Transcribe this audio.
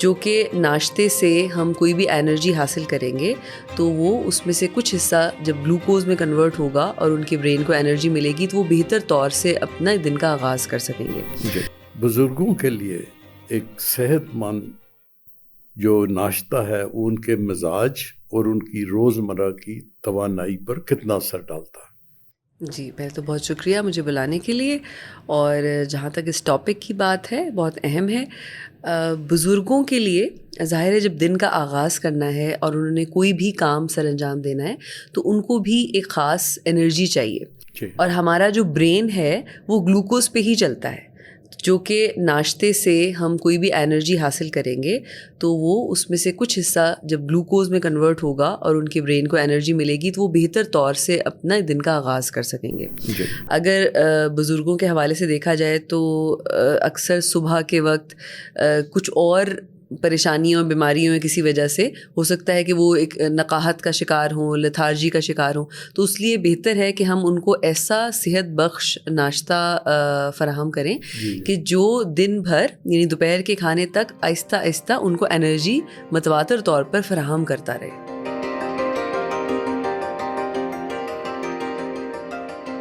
جو کہ ناشتے سے ہم کوئی بھی انرجی حاصل کریں گے تو وہ اس میں سے کچھ حصہ جب گلوکوز میں کنورٹ ہوگا اور ان کے برین کو انرجی ملے گی تو وہ بہتر طور سے اپنا دن کا آغاز کر سکیں گے. بزرگوں کے لیے ایک صحت مند جو ناشتہ ہے وہ ان کے مزاج اور ان کی روزمرہ کی توانائی پر کتنا اثر ڈالتا ہے؟ جی پہلے تو بہت شکریہ مجھے بلانے کے لیے. اور جہاں تک اس ٹاپک کی بات ہے بہت اہم ہے. بزرگوں کے لیے ظاہر ہے جب دن کا آغاز کرنا ہے اور انہوں نے کوئی بھی کام سر انجام دینا ہے تو ان کو بھی ایک خاص انرجی چاہیے. اور ہمارا جو برین ہے وہ گلوکوز پہ ہی چلتا ہے، جو کہ ناشتے سے ہم کوئی بھی انرجی حاصل کریں گے تو وہ اس میں سے کچھ حصہ جب گلوکوز میں کنورٹ ہوگا اور ان کے برین کو انرجی ملے گی تو وہ بہتر طور سے اپنا دن کا آغاز کر سکیں گے. اگر بزرگوں کے حوالے سے دیکھا جائے تو اکثر صبح کے وقت کچھ اور پریشانیوں اور بیماریوں کسی وجہ سے ہو سکتا ہے کہ وہ ایک نقاہت کا شکار ہوں، لتھارجی کا شکار ہوں، تو اس لیے بہتر ہے کہ ہم ان کو ایسا صحت بخش ناشتہ فراہم کریں کہ جو دن بھر یعنی دوپہر کے کھانے تک آہستہ آہستہ ان کو انرجی متواتر طور پر فراہم کرتا رہے.